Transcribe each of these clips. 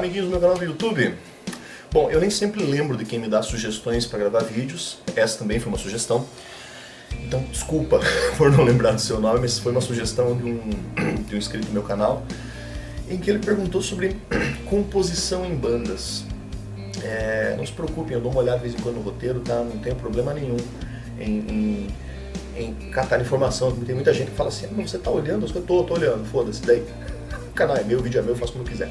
amiguinhos do meu canal do YouTube. Bom, eu nem sempre lembro de quem me dá sugestões para gravar vídeos. Essa também foi uma sugestão. Então, desculpa por não lembrar do seu nome, mas foi uma sugestão de um inscrito no meu canal, em que ele perguntou sobre composição em bandas. Não se preocupem, eu dou uma olhada de vez em quando no roteiro, tá? Não tenho problema nenhum em catar informação. Tem muita gente que fala assim, você tá olhando? Eu tô olhando, foda-se, daí o canal é meu, o vídeo é meu, eu faço como eu quiser.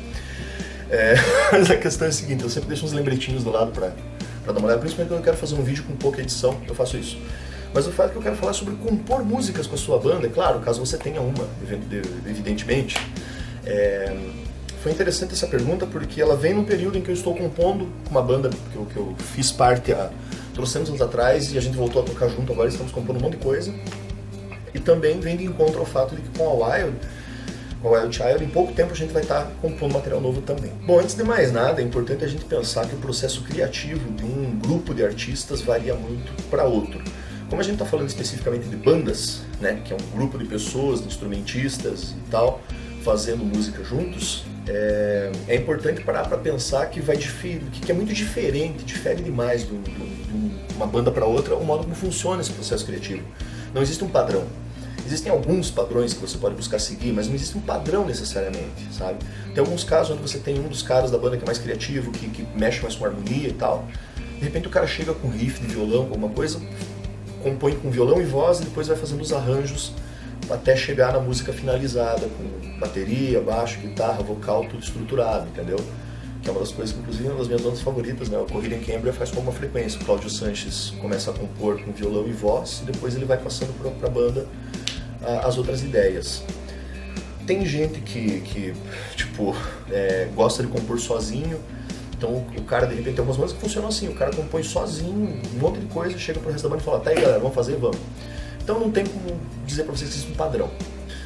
Mas a questão é a seguinte, eu sempre deixo uns lembretinhos do lado pra dar uma olhada, principalmente quando eu quero fazer um vídeo com pouca edição, eu faço isso. Mas o fato é que eu quero falar sobre compor músicas com a sua banda, é claro, caso você tenha uma, evidentemente. Foi interessante essa pergunta porque ela vem num período em que eu estou compondo com uma banda que eu fiz parte há 300 anos atrás e a gente voltou a tocar junto, agora estamos compondo um monte de coisa. E também vem de encontro ao fato de que com a Wild Child, em pouco tempo a gente vai estar compondo material novo também. Bom, antes de mais nada, é importante a gente pensar que o processo criativo de um grupo de artistas varia muito para outro. Como a gente está falando especificamente de bandas, né, que é um grupo de pessoas, de instrumentistas e tal, fazendo música juntos, é importante parar para pensar que é muito diferente, difere demais de uma banda para outra, o modo como funciona esse processo criativo. Não existe um padrão. Existem alguns padrões que você pode buscar seguir, mas não existe um padrão necessariamente, sabe? Tem alguns casos onde você tem um dos caras da banda que é mais criativo, que mexe mais com harmonia e tal. De repente o cara chega com riff de violão, alguma coisa, compõe com violão e voz e depois vai fazendo os arranjos até chegar na música finalizada, com bateria, baixo, guitarra, vocal, tudo estruturado, entendeu? Que é uma das coisas que, inclusive, é uma das minhas bandas favoritas, né? O Corrida em Cambria faz com uma frequência. O Cláudio Sanches começa a compor com violão e voz e depois ele vai passando para a banda as outras ideias. Tem gente que gosta de compor sozinho, então o cara, de repente, tem algumas bandas que funcionam assim, o cara compõe sozinho, um monte de coisa, chega pro resto da banda e fala, tá aí galera, vamos fazer, vamos. Então não tem como dizer pra vocês que existe um padrão.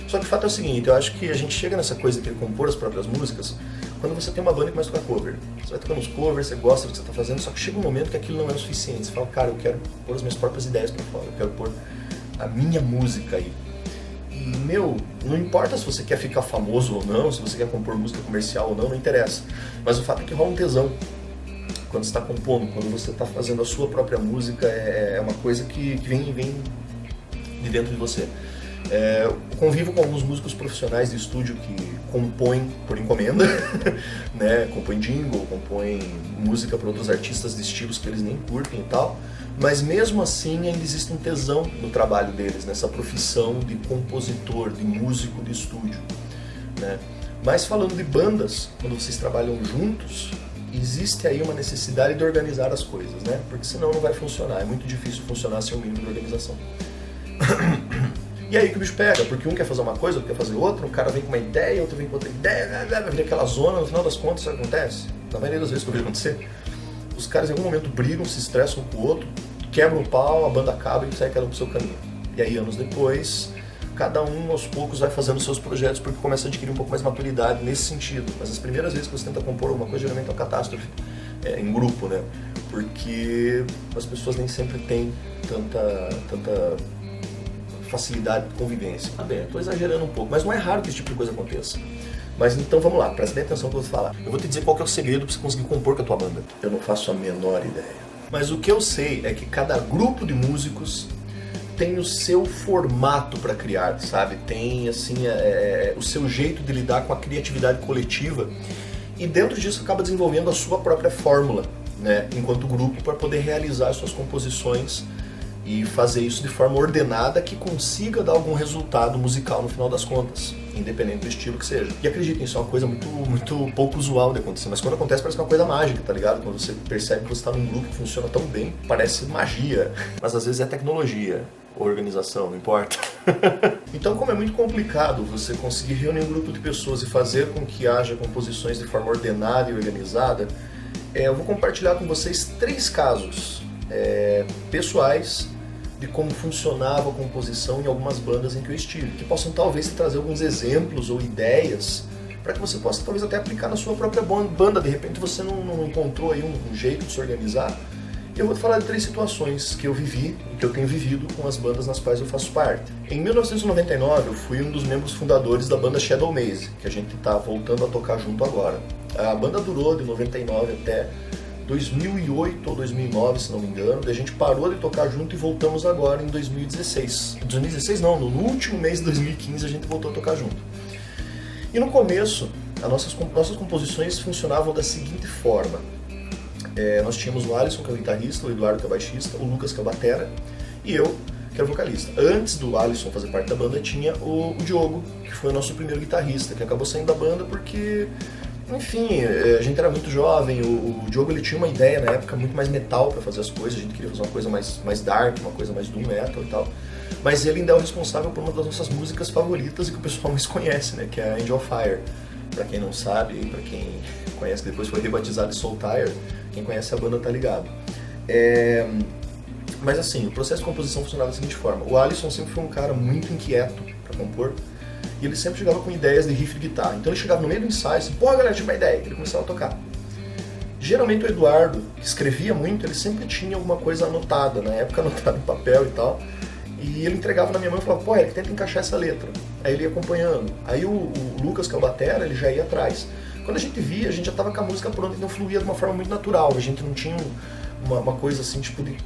Só que o fato é o seguinte, eu acho que a gente chega nessa coisa de compor as próprias músicas quando você tem uma banda que começa a tocar cover. Você vai tocando os covers, você gosta do que você tá fazendo, só que chega um momento que aquilo não é o suficiente. Você fala, cara, eu quero pôr as minhas próprias ideias pra fora, eu quero pôr a minha música aí. E, não importa se você quer ficar famoso ou não, se você quer compor música comercial ou não interessa. Mas o fato é que rola um tesão quando você está compondo, quando você está fazendo a sua própria música, é uma coisa que vem de dentro de você. Eu convivo com alguns músicos profissionais de estúdio que compõem por encomenda, né? Compõem jingle, compõem música para outros artistas de estilos que eles nem curtem e tal. Mas mesmo assim ainda existe um tesão no trabalho deles, nessa profissão de compositor, de músico de estúdio, né? Mas falando de bandas, quando vocês trabalham juntos, existe aí uma necessidade de organizar as coisas, né? Porque senão não vai funcionar, é muito difícil funcionar sem um mínimo de organização. E aí que o bicho pega, porque um quer fazer uma coisa, outro quer fazer outra, um cara vem com uma ideia, outro vem com outra ideia, vai vir aquela zona, no final das contas isso acontece. Na maioria das vezes que eu vejo acontecer, os caras em algum momento brigam, se estressam um com o outro, quebram o pau, a banda acaba e sai cada um pro seu caminho. E aí anos depois, cada um aos poucos vai fazendo seus projetos porque começa a adquirir um pouco mais de maturidade nesse sentido. Mas as primeiras vezes que você tenta compor alguma coisa, geralmente é uma catástrofe, em grupo, né? Porque as pessoas nem sempre têm tanta facilidade de convivência. Tá bem, eu tô exagerando um pouco, mas não é raro que esse tipo de coisa aconteça. Mas então vamos lá, presta bem atenção no que eu vou falar. Eu vou te dizer qual que é o segredo para você conseguir compor com a tua banda. Eu não faço a menor ideia. Mas o que eu sei é que cada grupo de músicos tem o seu formato para criar, sabe? Tem assim o seu jeito de lidar com a criatividade coletiva e dentro disso acaba desenvolvendo a sua própria fórmula, né? Enquanto grupo, para poder realizar as suas composições e fazer isso de forma ordenada que consiga dar algum resultado musical no final das contas, independente do estilo que seja. E acreditem, isso é uma coisa muito pouco usual de acontecer, mas quando acontece parece que é uma coisa mágica, tá ligado? Quando você percebe que você está num grupo que funciona tão bem, parece magia, mas às vezes é tecnologia, ou organização, não importa. Então, como é muito complicado você conseguir reunir um grupo de pessoas e fazer com que haja composições de forma ordenada e organizada, eu vou compartilhar com vocês 3 casos pessoais de como funcionava a composição em algumas bandas em que eu estive, que possam talvez te trazer alguns exemplos ou ideias para que você possa talvez até aplicar na sua própria banda. De repente você não encontrou aí um jeito de se organizar. Eu vou te falar de 3 situações que eu vivi e que eu tenho vivido com as bandas nas quais eu faço parte. Em 1999 eu fui um dos membros fundadores da banda Shadow Maze, que a gente está voltando a tocar junto agora. A banda durou de 99 até 2008 ou 2009, se não me engano. Daí a gente parou de tocar junto e voltamos agora em 2016. 2016 não, no último mês de 2015 a gente voltou a tocar junto. E no começo, as nossas composições funcionavam da seguinte forma. Nós tínhamos o Alisson, que é o guitarrista, o Eduardo, que é o baixista, o Lucas, que é o batera, e eu, que era o vocalista. Antes do Alisson fazer parte da banda, tinha o Diogo, que foi o nosso primeiro guitarrista, que acabou saindo da banda porque, enfim, a gente era muito jovem. O Diogo, ele tinha uma ideia na época muito mais metal para fazer as coisas, a gente queria fazer uma coisa mais dark, uma coisa mais doom metal e tal. Mas ele ainda é o responsável por uma das nossas músicas favoritas e que o pessoal mais conhece, né, que é a Angel Fire. Pra quem não sabe, e pra quem conhece, que depois foi rebatizado de Soul Tire, quem conhece a banda tá ligado. Mas assim, o processo de composição funcionava da seguinte forma. O Alisson sempre foi um cara muito inquieto pra compor, e ele sempre chegava com ideias de riff de guitarra. Então ele chegava no meio do ensaio, assim, pô galera, tinha uma ideia, ele começava a tocar. Geralmente o Eduardo, que escrevia muito, ele sempre tinha alguma coisa anotada, na época anotada em papel e tal, e ele entregava na minha mão e falava, pô, Eric, tenta encaixar essa letra. Aí ele ia acompanhando. Aí o Lucas, que é o batera, ele já ia atrás. Quando a gente via, a gente já estava com a música pronta, então fluía de uma forma muito natural. A gente não tinha uma coisa assim, tipo, de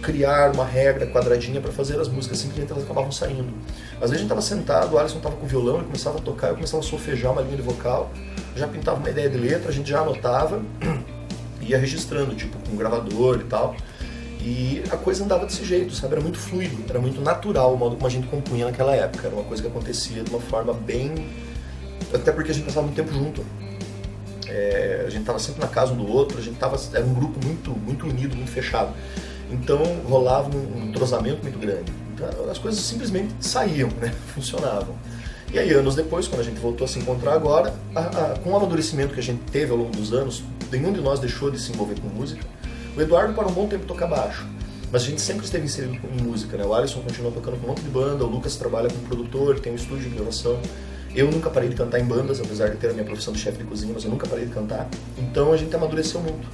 criar uma regra quadradinha para fazer as músicas, simplesmente elas acabavam saindo. Às vezes a gente estava sentado, o Alisson estava com o violão, ele começava a tocar, eu começava a solfejar uma linha de vocal, já pintava uma ideia de letra, a gente já anotava, ia registrando, tipo, com um gravador e tal. E a coisa andava desse jeito, sabe? Era muito fluido, era muito natural o modo como a gente compunha naquela época. Era uma coisa que acontecia de uma forma bem... Até porque a gente passava muito tempo junto. A gente estava sempre na casa um do outro, era um grupo muito unido, muito fechado. Então rolava um entrosamento muito grande. Então as coisas simplesmente saíam, né? Funcionavam. E aí, anos depois, quando a gente voltou a se encontrar agora, com o amadurecimento que a gente teve ao longo dos anos, nenhum de nós deixou de se envolver com música. O Eduardo parou um bom tempo tocar baixo, mas a gente sempre esteve inserido em música, né? O Alisson continua tocando com um monte de banda, o Lucas trabalha como produtor, tem um estúdio de gravação. Eu nunca parei de cantar em bandas, apesar de ter a minha profissão de chefe de cozinha, mas eu nunca parei de cantar. Então a gente amadureceu muito.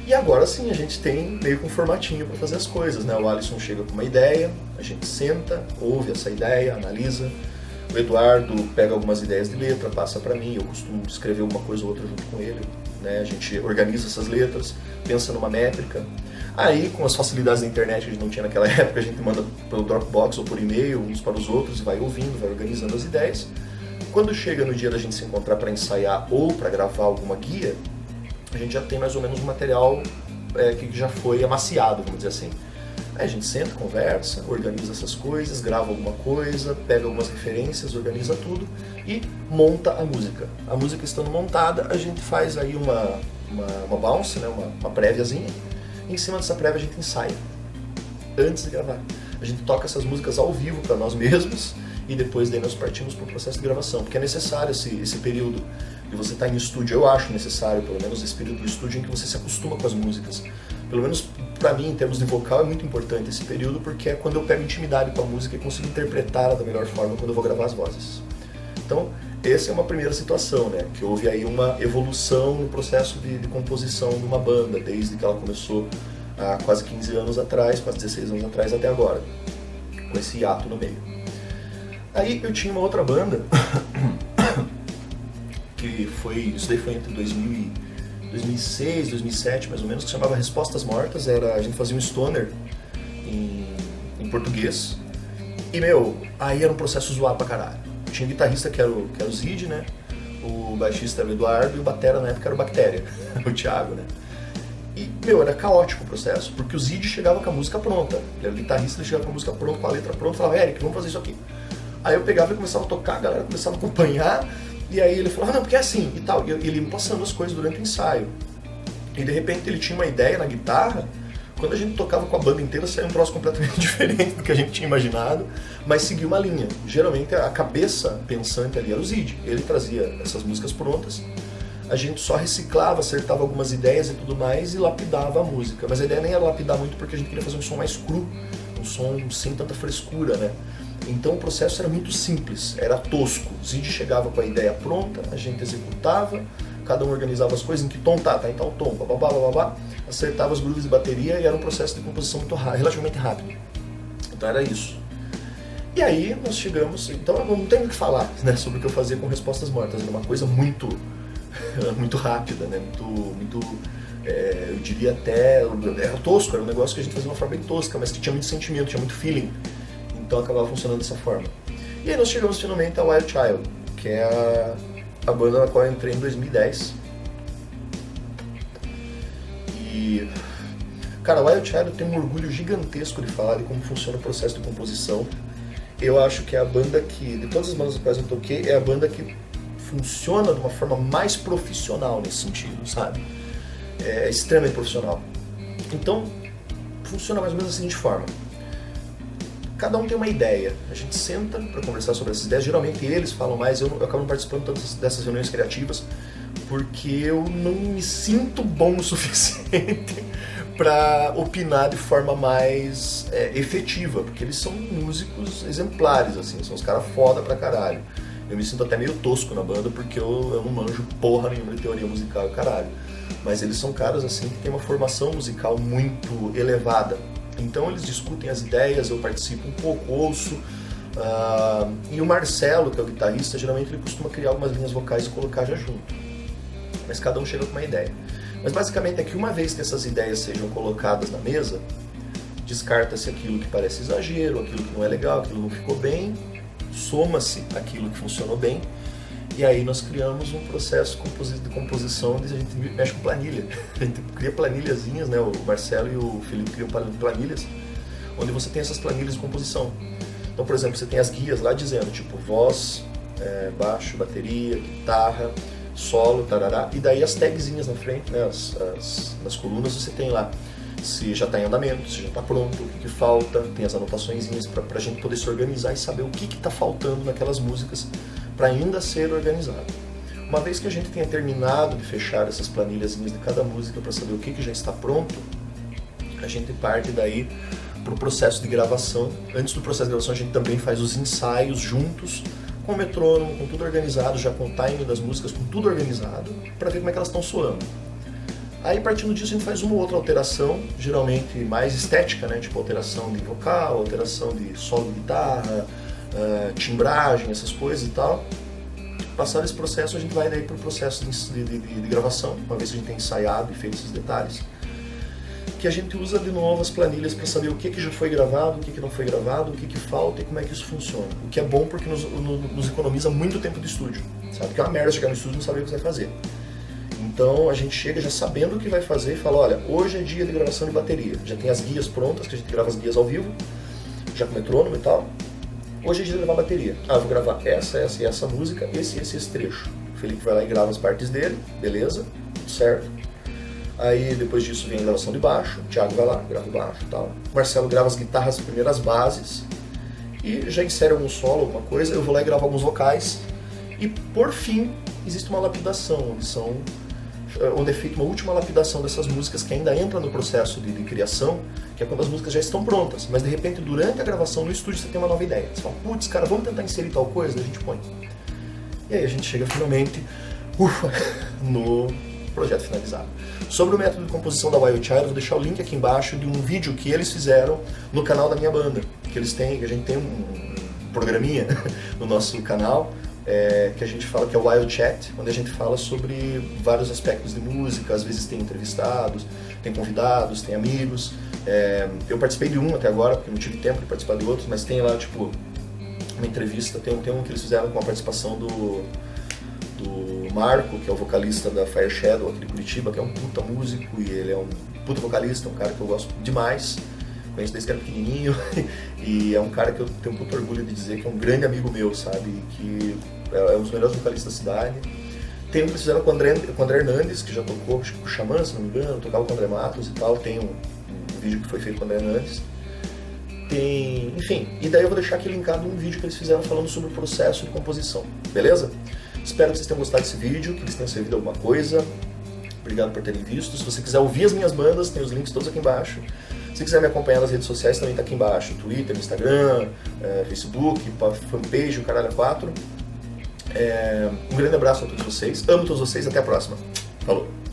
E agora sim, a gente tem meio que um formatinho para fazer as coisas, né? O Alisson chega com uma ideia, a gente senta, ouve essa ideia, analisa. O Eduardo pega algumas ideias de letra, passa para mim, eu costumo escrever uma coisa ou outra junto com ele, né? A gente organiza essas letras, pensa numa métrica. Aí, com as facilidades da internet que a gente não tinha naquela época, a gente manda pelo Dropbox ou por e-mail uns para os outros e vai ouvindo, vai organizando as ideias. Quando chega no dia da gente se encontrar para ensaiar ou para gravar alguma guia, a gente já tem mais ou menos um material que já foi amaciado, vamos dizer assim. Aí a gente senta, conversa, organiza essas coisas, grava alguma coisa, pega algumas referências, organiza tudo e monta a música. A música estando montada, a gente faz aí uma bounce, né, uma préviazinha, e em cima dessa prévia a gente ensaia, antes de gravar. A gente toca essas músicas ao vivo para nós mesmos e depois daí nós partimos para o processo de gravação, porque é necessário esse período de você estar em estúdio. Eu acho necessário, pelo menos, esse período de estúdio em que você se acostuma com as músicas. Pelo menos para mim, em termos de vocal, é muito importante esse período, porque é quando eu pego intimidade com a música e consigo interpretá-la da melhor forma quando eu vou gravar as vozes. Então, essa é uma primeira situação, né? Que houve aí uma evolução no processo de composição de uma banda, desde que ela começou há quase 15 anos atrás, quase 16 anos atrás até agora, com esse hiato no meio. Aí eu tinha uma outra banda, isso daí foi entre 2006, 2007 mais ou menos, que se chamava Respostas Mortas. A gente fazia um stoner em português. E, aí era um processo zoado pra caralho. Tinha um guitarrista que era o Zid, né? O baixista era o Eduardo e o batera na época era o Bactéria, o Thiago, né? E, era caótico o processo, porque o Zid chegava com a música pronta. Ele era o guitarrista, ele chegava com a música pronta, com a letra pronta, falava, Eric, vamos fazer isso aqui. Aí eu pegava e começava a tocar, a galera começava a acompanhar, e aí ele falava, não, porque é assim, e tal. E ele me passando as coisas durante o ensaio. E de repente ele tinha uma ideia na guitarra, quando a gente tocava com a banda inteira, saía um troço completamente diferente do que a gente tinha imaginado, mas seguia uma linha. Geralmente a cabeça pensante ali era o Zid. Ele trazia essas músicas prontas, a gente só reciclava, acertava algumas ideias e tudo mais e lapidava a música. Mas a ideia nem era lapidar muito porque a gente queria fazer um som mais cru, um som sem tanta frescura, né? Então o processo era muito simples, era tosco. O Zid chegava com a ideia pronta, a gente executava, cada um organizava as coisas, em que tom tá em tal tom, babá, acertava os grooves de bateria e era um processo de composição relativamente rápido. Então era isso. E aí nós chegamos, então eu não tenho o que falar, né, sobre o que eu fazia com Respostas Mortas, era uma coisa muito muito rápida, né? Eu diria até, era tosco, era um negócio que a gente fazia de uma forma bem tosca, mas que tinha muito sentimento, tinha muito feeling, então acabava funcionando dessa forma. E aí nós chegamos finalmente a Wild Child, que é a banda na qual eu entrei em 2010. E, cara, a Wild Child tem um orgulho gigantesco de falar de como funciona o processo de composição. Eu acho que é a banda que, de todas as bandas das quais eu toquei, é a banda que funciona de uma forma mais profissional nesse sentido, sabe? É extremamente profissional. Então, funciona mais ou menos da seguinte forma. Cada um tem uma ideia. A gente senta para conversar sobre essas ideias. Geralmente eles falam mais, eu acabo não participando tanto dessas reuniões criativas, porque eu não me sinto bom o suficiente para opinar de forma mais efetiva, porque eles são músicos exemplares, assim, são os caras foda pra caralho. Eu me sinto até meio tosco na banda, porque eu não manjo porra nenhuma de teoria musical, caralho. Mas eles são caras assim que têm uma formação musical muito elevada. Então eles discutem as ideias, eu participo um pouco, ouço. E o Marcelo, que é o guitarrista, geralmente ele costuma criar algumas linhas vocais e colocar já junto. Mas cada um chega com uma ideia. Mas basicamente é que uma vez que essas ideias sejam colocadas na mesa, descarta-se aquilo que parece exagero, aquilo que não é legal, aquilo que não ficou bem, soma-se aquilo que funcionou bem, e aí nós criamos um processo de composição onde a gente mexe com planilha. A gente cria planilhazinhas, né? O Marcelo e o Felipe criam planilhas, onde você tem essas planilhas de composição. Então, por exemplo, você tem as guias lá dizendo, tipo, voz, baixo, bateria, guitarra, solo, tarará, e daí as tagzinhas na frente, né? Nas colunas você tem lá se já está em andamento, se já está pronto, o que falta, tem as anotaçõezinhas para a gente poder se organizar e saber o que está faltando naquelas músicas para ainda ser organizado. Uma vez que a gente tenha terminado de fechar essas planilhazinhas de cada música para saber o que já está pronto, a gente parte daí para o processo de gravação. Antes do processo de gravação a gente também faz os ensaios juntos, com o metrônomo, com tudo organizado, já com o time das músicas, com tudo organizado, para ver como é que elas estão soando. Aí, partindo disso, a gente faz uma ou outra alteração, geralmente mais estética, né? Tipo alteração de vocal, alteração de solo de guitarra, timbragem, essas coisas e tal. Passado esse processo, a gente vai daí para o processo de gravação, uma vez que a gente tem ensaiado e feito esses detalhes, que a gente usa de novo as planilhas para saber o que já foi gravado, o que não foi gravado, o que falta e como é que isso funciona. O que é bom porque nos economiza muito tempo de estúdio, sabe? Porque é uma merda chegar no estúdio e não saber o que você vai fazer. Então a gente chega já sabendo o que vai fazer e fala, olha, hoje é dia de gravação de bateria. Já tem as guias prontas, que a gente grava as guias ao vivo, já com metrônomo e tal. Hoje é dia de gravar bateria. Eu vou gravar essa e essa música, esse trecho. O Felipe vai lá e grava as partes dele, beleza, certo. Aí depois disso vem a gravação de baixo, o Thiago vai lá, grava o baixo e tal. O Marcelo grava as guitarras, as primeiras bases, e já insere algum solo, alguma coisa, eu vou lá e gravo alguns vocais. E por fim, existe uma lapidação, onde é feita uma última lapidação dessas músicas que ainda entra no processo de criação, que é quando as músicas já estão prontas, mas de repente durante a gravação no estúdio você tem uma nova ideia. Você fala, putz, cara, vamos tentar inserir tal coisa, daí a gente põe. E aí a gente chega finalmente, no projeto finalizado. Sobre o método de composição da Wild Child, eu vou deixar o link aqui embaixo de um vídeo que eles fizeram no canal da minha banda, que a gente tem um programinha no nosso canal, que a gente fala que é o Wild Chat, onde a gente fala sobre vários aspectos de música, às vezes tem entrevistados, tem convidados, tem amigos. Eu participei de um até agora, porque não tive tempo de participar de outros, mas tem lá, tipo, uma entrevista, tem um que eles fizeram com a participação do Marco, que é o vocalista da Fire Shadow aqui de Curitiba, que é um puta músico e ele é um puta vocalista, um cara que eu gosto demais. Conheço desde que era pequenininho e é um cara que eu tenho um puto orgulho de dizer que é um grande amigo meu, sabe? Que é um dos melhores vocalistas da cidade. Tem um que eles fizeram com o André Hernandes, que já tocou acho que com o Xamã, se não me engano, tocava com o André Matos e tal. Tem um vídeo que foi feito com o André Hernandes. Enfim, e daí eu vou deixar aqui linkado um vídeo que eles fizeram falando sobre o processo de composição, beleza? Espero que vocês tenham gostado desse vídeo, que eles tenham servido alguma coisa. Obrigado por terem visto. Se você quiser ouvir as minhas bandas, tem os links todos aqui embaixo. Se quiser me acompanhar nas redes sociais, também está aqui embaixo. Twitter, Instagram, Facebook, fanpage, o Caralho 4. Um grande abraço a todos vocês. Amo todos vocês. Até a próxima. Falou!